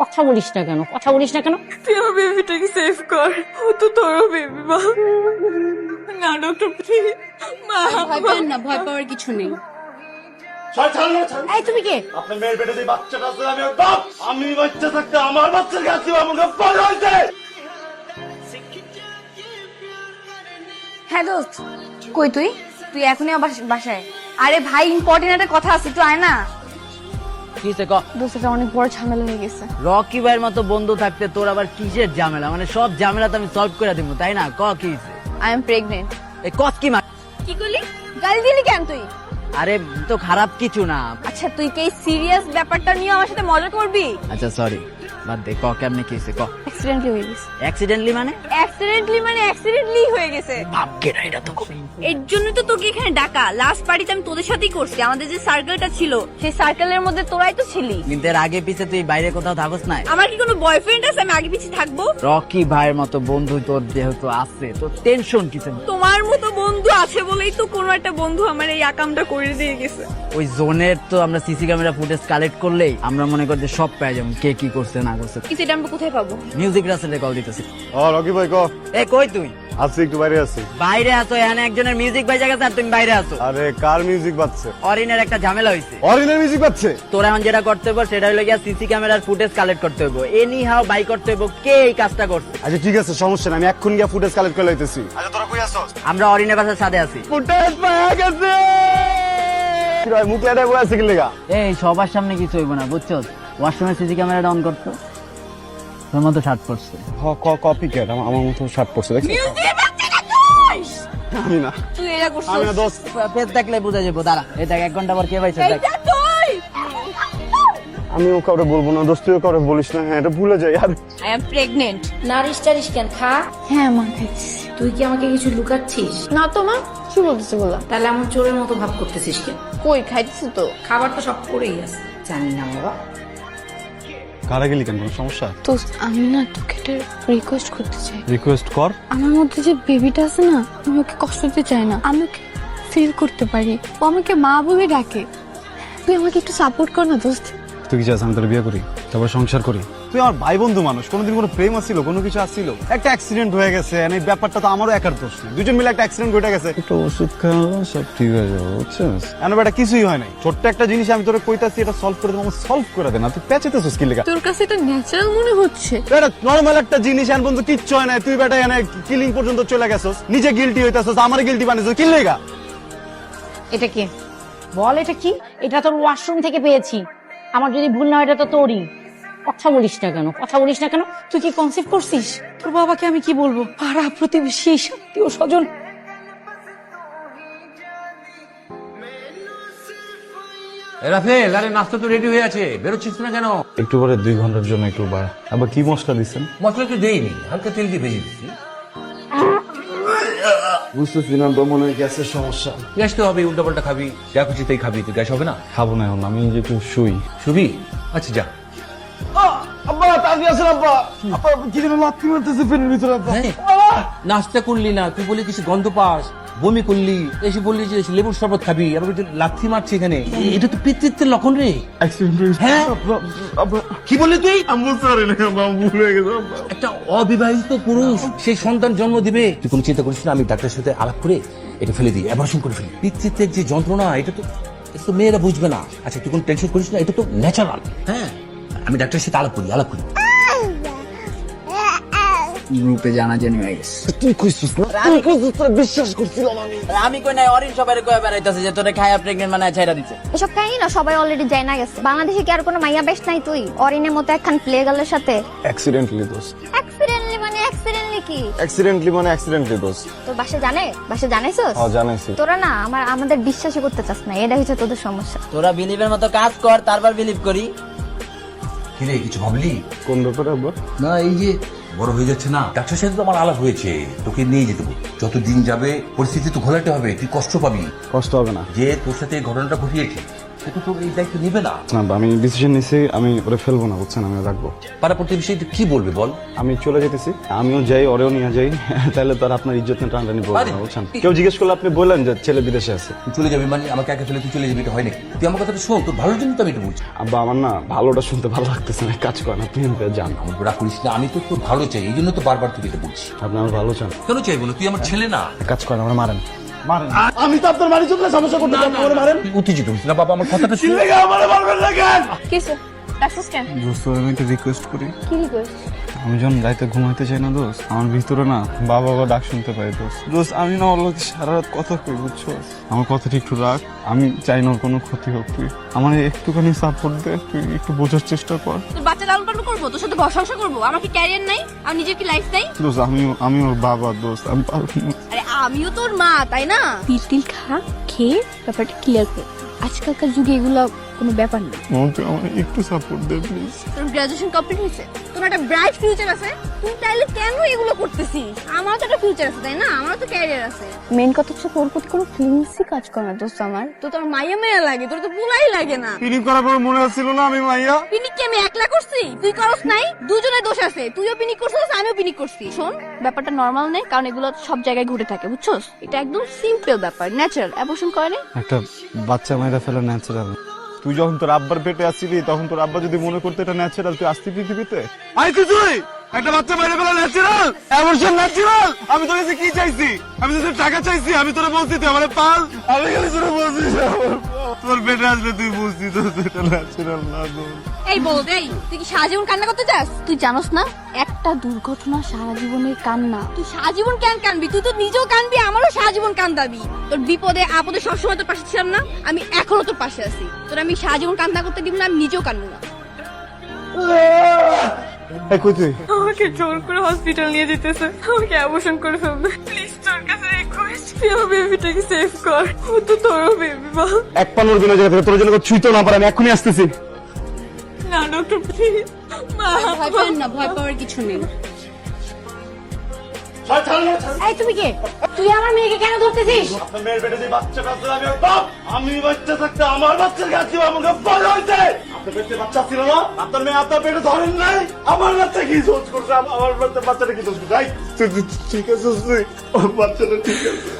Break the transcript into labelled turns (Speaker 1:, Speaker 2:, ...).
Speaker 1: কথা বলিস না কেন? কথা বলিস না কেন?
Speaker 2: তুই আমার বেবিটাকে সেভ কর, ও তো তোর বেবি। মা না ডক্টর প্লিজ, মা
Speaker 1: ভয় পেন না, ভয় পাওয়ার কিছু নেই। এই তুমি কে?
Speaker 3: আপনার মেয়ের পেটে যে বাচ্চাটা আছে আমি ওর বাপ। আমি বাচ্চা থাকতে আমার বাচ্চার কাছে আমাকে বড় হইছে।
Speaker 4: হ্যাঁ দোস্ত, কই তুই? তুই এখনই আমার বাসায়? আরে ভাই, ইম্পর্টেন্ট একটা কথা আছে, তুই আয় না।
Speaker 5: কিসে ক?
Speaker 4: দোস্ত, এটা অনেক বড় ঝামেলা হয়ে গেছে।
Speaker 5: রকি ভাইয়ের মতো বন্ধু থাকতে তোর আবার কিসের ঝামেলা? মানে সব ঝামেলা তো আমি সলভ করে দিব, তাই না? ক কি হইছে?
Speaker 4: I am pregnant.
Speaker 5: এই কত কি মা?
Speaker 4: কি করলি? গালি দিলি কেন তুই?
Speaker 5: আরে তো খারাপ কিছু না।
Speaker 4: আচ্ছা, তুই কি এই সিরিয়াস ব্যাপারটা নিয়ে আমার সাথে মজা করবি?
Speaker 5: আচ্ছা সরি, বাদ দে। ক কেমনে কি হইছে ক?
Speaker 4: অ্যাক্সিডেন্টলি হয়ে গেছে।
Speaker 5: অ্যাক্সিডেন্টলি মানে?
Speaker 4: অ্যাক্সিডেন্টলি হয়ে গেছে।
Speaker 5: বাপকে না, এটা তো খুব
Speaker 4: এর জন্য তো তোকে এখানে ডাকা। লাস্ট পার্টিতে আমি তোদের সাথেই করছি, আমাদের যে সার্কেলটা ছিল সেই সার্কেলের মধ্যে তোরাই তো ছিলি।
Speaker 5: কিন্তু এর আগে পিছে তুই বাইরে কোথাও থাকস না?
Speaker 4: আমার কি কোনো বয়ফ্রেন্ড আছে আমি আগে পিছিয়ে থাকবো?
Speaker 5: রকি ভাইয়ের মতো বন্ধু তোর যেহেতু আছে, তো টেনশন কিসের?
Speaker 4: তোমার মতো বন্ধু আছে বলেই তো কোনো একটা বন্ধু আমার এই আকামটা করে দিয়ে গেছে।
Speaker 5: ওই জোনের তো আমরা সিসি ক্যামেরা ফুটেজ কালেক্ট করলেই আমরা মনে করি যে সব পেয়ে যাবো, কে কি করছে না করছে।
Speaker 4: কি সেটা আমরা কোথায় পাবো?
Speaker 5: মিউজিক রাসেলে কল দিতেছি।
Speaker 3: ও রকি ভাই ক।
Speaker 5: এ কই তুই?
Speaker 3: আছি একটু বাইরে আছি।
Speaker 5: বাইরে আছো? এখানে একজনের মিউজিক বাজে গেছে আর তুমি বাইরে আছো।
Speaker 3: আরে কার মিউজিক বাজছে?
Speaker 5: অরিনের একটা ঝামেলা হইছে।
Speaker 3: অরিজিনাল মিউজিক বাজছে?
Speaker 5: তোর এখন যেটা করতে হবে সেটা হলো গিয়া সিসি ক্যামেরার ফুটেজ কালেক্ট করতে হবে, এনি হাও বাই করতে হবে কে এই কাজটা করছে।
Speaker 3: আচ্ছা ঠিক আছে, সমস্যা নাই, আমি এক্ষুনি গিয়ে ফুটেজ কালেক্ট করে লইতেছি। আচ্ছা তোরা কই আছস?
Speaker 5: আমরা অরিনের বাসার সাথে আছি।
Speaker 3: ফুটেজ পাওয়া গেছে। কি রে মুখ লাড়ায় বসে আছে কি লাগা?
Speaker 5: এই সবার সামনে কিছু হইব না, বুঝছো? ওয়াশরুমের সিসি ক্যামেরাটা অন করতো, তোর মতো শার্ট পরছে।
Speaker 3: কপি কেট আমার মতো শার্ট পরছে দেখছিস? আমি না,
Speaker 4: তুই এটা করছিস?
Speaker 3: আমি না দোস্ত।
Speaker 5: পেট দেখলে বুঝা যাবো। দাঁড়া, এই দেখ 1 ঘন্টা পর কে পাইছে দেখ।
Speaker 4: এটা তুই?
Speaker 3: আমিও কাউরে বলবো না দোস্ত, তুইও কাউরে বলিস না। হ্যাঁ এটা ভুলে যাই। আর
Speaker 4: আই এম প্রেগনেন্ট।
Speaker 1: নারিশ টারিশ কেন? খা।
Speaker 4: হ্যাঁ মা, খাইছি।
Speaker 1: তুই কি আমাকে কিছু লুকাচ্ছিস?
Speaker 4: না তো মা, কি বলতেছি বলা?
Speaker 1: তাহলে আমার চোরের মতো ভাব করতেছিস কেন?
Speaker 4: কই খাইতেছি তো।
Speaker 1: খাবার তো সব করেই আছে। জানি না বাবা।
Speaker 3: কারা গেলি কেন? কোনো সমস্যা?
Speaker 6: তো আমি না তোকে একটা রিকোয়েস্ট করতে চাই।
Speaker 3: রিকোয়েস্ট কর।
Speaker 6: আমার মধ্যে যে বেবিটা আছে না, আমি ওকে কষ্ট দিতে চাই না। আমি ওকে ফিল করতে পারি, ও আমাকে মা বলে ডাকে। তুই আমাকে একটু সাপোর্ট কর না দোস্ত।
Speaker 3: তুই কি চাস আমি তোর বিয়ে করি, তারপর সংসার করি? তুই আমার ভাই বন্ধু মানুষ, কোনোদিন কোনো প্রেম আসছিল, কোনো কিছু আসছিল? একটা অ্যাক্সিডেন্ট হয়ে গেছে, এই ব্যাপারটা তো আমারও একার দোষ না। দুজন মিলে একটা অ্যাক্সিডেন্ট ঘটে গেছে, একটু ওষুধ খাওয়ালো সব ঠিক হয়ে যাবে, বুঝছিস? এমন ব্যাপারটা কিছুই হয় নাই। ছোট্ট একটা জিনিস আমি তোরে কইতাছি, এটা সলভ করে দেবো, সলভ করে দে না। তুই পেঁচেতেছিস কি লেখা?
Speaker 6: তোর কাছে এটা ন্যাচারাল মনে হচ্ছে?
Speaker 3: এটা নর্মাল একটা জিনিস, এন পর্যন্ত কিচ্ছু হয় না। তুই বেটা এনে কিলিং পর্যন্ত চলে গেছস, নিজে গিলটি হইতাছস, আমার গিলটি বানাইছস কি লেখা?
Speaker 1: এটা কি? বল এটা কি? এটা তোর ওয়াশরুম থেকে পেয়েছি। আমার যদি ভুল না হয় এটা তো তোরই। কথা বলিস না কেন? কথা বলিস না কেন? তুই কি কনসিভ করছিস? তোর বাবাকে আমি কি বলবো? পাড়া প্রতিবেশী, আত্মীয় স্বজন।
Speaker 7: রাফেল, আরে নাস্তা তো রেডি হয়ে আছে, বেরোচ্ছিস না কেন?
Speaker 3: একটু পরে 2 ঘন্টার জন্য একটু বাড়া। আবার কি মশলা দিচ্ছেন?
Speaker 7: মশলা তো দেইনি, হালকা তেল দিয়ে ভেজে দিচ্ছি।
Speaker 3: বুঝতেছি না তো, মনে হয় গ্যাসের সমস্যা।
Speaker 7: গ্যাস তো হবে, উল্টা পাল্টা খাবি, যা খুশি তাই খাবি, তো গ্যাস হবে না?
Speaker 3: খাবো না এখন, আমি যে একটু শুই।
Speaker 7: শুবি? আচ্ছা যা।
Speaker 3: আব্বা তাড়াতাড়ি আসেন আব্বা। আব্বা কি যেন লাথি মারতেছে পেনের ভিতরে আব্বা।
Speaker 7: হ্যাঁ, নাস্তা করলি না, তুই বলি কিছু গন্ধ পাস, বমি করলি, এসে বললি যে লেবুর শরবত খাবি, আবার বলছি লাথি মারছি এখানে। এটা তো পিতৃত্বের লক্ষণ রে।
Speaker 3: অ্যাক্সিডেন্ট হয়েছে।
Speaker 7: হ্যাঁ?
Speaker 3: আব্বা
Speaker 7: কি বললি তুই?
Speaker 3: আমি বুঝতে পারি না আব্বা, আমি ভুল হয়ে গেছে আব্বা।
Speaker 7: একটা অবিবাহিত পুরুষ সেই সন্তান জন্ম দিবে, তুই কোনো চিন্তা করিস না, আমি ডাক্তারের সাথে আলাপ করে এটা ফেলে দিই, অ্যাবর্শন করে ফেলি। পিতৃত্বের যে যন্ত্রণা, এটা তো মেয়েরা বুঝবে না। আচ্ছা তুই কোনো টেনশন করিস না, এটা তো ন্যাচারাল। হ্যাঁ, আমি ডাক্তারের সাথে আলাপ করি।
Speaker 5: গ্রুপে জানাজানি হয়ে গেছে।
Speaker 3: তুই কইছিস না? তুই কইছিস না, বিশ্বাস করছিলাম আমি।
Speaker 5: আমি কই নাই, অরিন সবাই কয়ে বেড়াইতেছে যে তোরে খায়া প্রেগনেন্ট মানে ছাইরা দিচ্ছে।
Speaker 8: এসব কাহিনী না সবাই অলরেডি জানা গেছে। বাংলাদেশে কি আর কোনো মাইয়া বেশ নাই? তুই অরিনের মতো একখান প্লে গার্লের সাথে
Speaker 3: অ্যাক্সিডেন্টলি দোস্ত।
Speaker 8: অ্যাক্সিডেন্টলি কি?
Speaker 3: অ্যাক্সিডেন্টলি দোস্ত।
Speaker 8: তোর বাসা জানে? বাসা জানাইছস?
Speaker 3: হ্যাঁ জানাইছি।
Speaker 8: তোরা না আমাদের বিশ্বাসই করতে চাস না, এটা হচ্ছে তোদের সমস্যা।
Speaker 5: তোরা বিলিভের মতো কাজ কর, তারপর বিলিভ করি।
Speaker 7: কিরে কিছু ভাবলি?
Speaker 3: কোন ব্যাপারে আব্বা?
Speaker 7: না এই যে বড় হয়ে যাচ্ছে না, ডাক্তারের সাথে তো আমার আলাপ হয়েছে, তোকে নিয়ে যেতে হবে। যতদিন যাবে পরিস্থিতি তো ঘোলাতে হবে, তুই কষ্ট পাবি।
Speaker 3: কষ্ট হবে না।
Speaker 7: যে তোর সাথে এই ঘটনাটা ঘটিয়েছে সে তো তোর এই দায়িত্ব নেবে না।
Speaker 3: না আমি ডিসিশন নিছি, আমি ওরে ফেলবো না, বুঝছেন, আমি রাখবো।
Speaker 7: পাড়া প্রতিবেশী কি বলবে বল?
Speaker 3: আমি চলে যেতেছি, আমিও যাই, ওরেও নিয়ে যাই। তাহলে তো আর আপনার ইজ্জত নিয়ে টানটানি বলবো না, বুঝছেন। কেউ জিজ্ঞেস করলে আপনি বললেন যে ছেলে বিদেশে আছে।
Speaker 7: তুই চলে যাবি মানে আমাকে একা ফেলে তুই চলে যাবি, এটা হয় নাকি? তুই আমার কথাটা শোন, তোর ভালোর জন্য তো আমি এটা বলছি।
Speaker 3: আব্বা আমার না ভালোটা শুনতে ভালো লাগতেছে না, কাজ করেন আপনি, যান।
Speaker 7: আমার রাগ করিস না, আমি তো তোর ভালো চাই, এই জন্য তো বারবার তুই এটা বলছি।
Speaker 3: আপনি আমার ভালো চান।
Speaker 7: কেন চাই বলো? তুই আমার ছেলে না।
Speaker 3: কাজ করেন, আমরা মারেন। আমি তো আপনার বাড়ি চলে সমস্যা করতে চাই, আমার মারেন।
Speaker 7: তুই উত্তেজিত হইস না বাবা, আমার কথাটা শুন।
Speaker 3: আমারে মারবেন না কেন?
Speaker 4: কিছু ডাকছিস কেন?
Speaker 3: দোস্ত আমি একটা রিকোয়েস্ট করি।
Speaker 8: কি রিকোয়েস্ট?
Speaker 3: আমি যখন রাতে ঘুমাইতে চাই না দোস্ত, আমার ভিতরে না বাবা ডাক শুনতে পাই দোস্ত। দোস্ত আমি না ওর লোক সারা রাত কথা কই, বুঝছো? আমার কথাটা একটু রাখ, আমি চাই না ওর কোনো ক্ষতি হোক। তুই আমার একটুখানি সাপোর্ট দে, তুই একটু বোঝার চেষ্টা কর।
Speaker 4: তোর বাচ্চা লালন পালন করবো, তোর সাথে সংসার করবো? আমার কি ক্যারিয়ার নাই? আর নিজের কি লাইফ নাই?
Speaker 3: দোস্ত আমি ওর বাবা দোস্ত, আমি পারবো না।
Speaker 4: আরে আমিও তোর মা, তাই না?
Speaker 6: তিল খা, খেয়ে ব্যাপারটা ক্লিয়ার কর। আজকালকার যুগে এগুলো কোনো ব্যাপার না।
Speaker 3: তুই আমার একটু সাপোর্ট দে প্লিজ।
Speaker 4: তোর গ্রাজুয়েশন কমপ্লিট হয়েছে, তোর একটা ব্রাইট ফিউচার আছে, তুই তাইলে কেন এগুলো করতেছিস? আমারও তো একটা ফিউচার আছে, তাই না? আমারও তো ক্যারিয়ার আছে।
Speaker 6: মেন কথা হচ্ছে তোর প্রতি কোনো ফিলিংসই কাজ করে না দোস্ত আমার।
Speaker 4: তো তোর মাইয়া মেয়া লাগে, তোর তো পুলাই লাগে না।
Speaker 3: ফিলিং করার পর মনে হচ্ছিল না আমি মাইয়া।
Speaker 4: পিনিক কি আমি একলা করছি? তুই করস নাই? দুজনের দোষ আছে, তুইও পিনিক করছিস, আমিও পিনিক করছি।
Speaker 6: শোন, ব্যাপারটা নর্মাল নেই, কারণ এগুলো সব জায়গায় ঘটে থাকে, বুঝছস? এটা একদম সিম্পল ব্যাপার, ন্যাচারাল। অ্যাবর্শন করে না?
Speaker 3: একটা বাচ্চা মাইরা ফেলা ন্যাচারাল। তুই যখন তোর আব্বার পেটে আসছিলি তখন তোর আব্বা যদি মনে করতে এটা ন্যাচারাল, তুই আসতি পৃথিবীতে? আই তুই একটা বাচ্চা মাইরা ফেলা ন্যাচারাল, অ্যাবর্শন ন্যাচারাল। আমি তোর কাছে কি চাইছি? আমি তোর টাকা চাইছি? আমি তোরে বলছি তুই আমারে পাল? আমি খালি তোরে বলছি তোর পেটে আসলে তুই বুঝছি তো এটা ন্যাচারাল না।
Speaker 4: এই বল, এই তুই কি সারা জীবন কান্না করতে চাস?
Speaker 6: তুই জানোস না, একটা দুর্ঘটনা সারা জীবনের কান্না।
Speaker 4: তুই সারা জীবন কেন কানবি? তুই তো নিজেও কানবি, আমারও সারা জীবন কান্দাবি। তোর বিপদে আপদে সবসময় তোর পাশে ছিলাম না? আমি এখনো তোর পাশে আছি। তোর আমি সারা জীবন কান্না করতে দিব না, আমি নিজেও কানবো না।
Speaker 3: কই তুই?
Speaker 2: আমাকে জোর করে হসপিটাল নিয়ে যেতেছে, আমাকে অ্যাবর্শন করে ফেলবে। প্লিজ তোর কাছে রিকোয়েস্ট, তুই আমার বেবিটাকে সেভ কর। ও তো তোরও বেবি মা।
Speaker 3: এক পানোর বিনা জায়গা থেকে তোর জন্য ছুঁইতেও না পারে, আমি এখনই আসতেছি।
Speaker 2: না ডক্টর প্লিজ, মা।
Speaker 4: ভয় পাবেন না, ভয় পাওয়ার কিছু নেই।
Speaker 1: এই তুমি কে? তুই আমার মেয়েকে কেন ধরতেছিস?
Speaker 3: আপনার মেয়ের পেটে যে বাচ্চাটা আছে আমি ওর বাপ। আমি বাচ্চা থাকতে আমার বাচ্চার কাছে আমাকে বলা হয়েছে। আপনার পেটে বাচ্চা ছিল না? আপনার মেয়ে আপনার পেটে ধরেন নাই? আমার বাচ্চা কি দোষ করছে? আমার বাচ্চাটা কি দোষ করছে? ঠিক আছে, ওর বাচ্চাটা ঠিক আছে।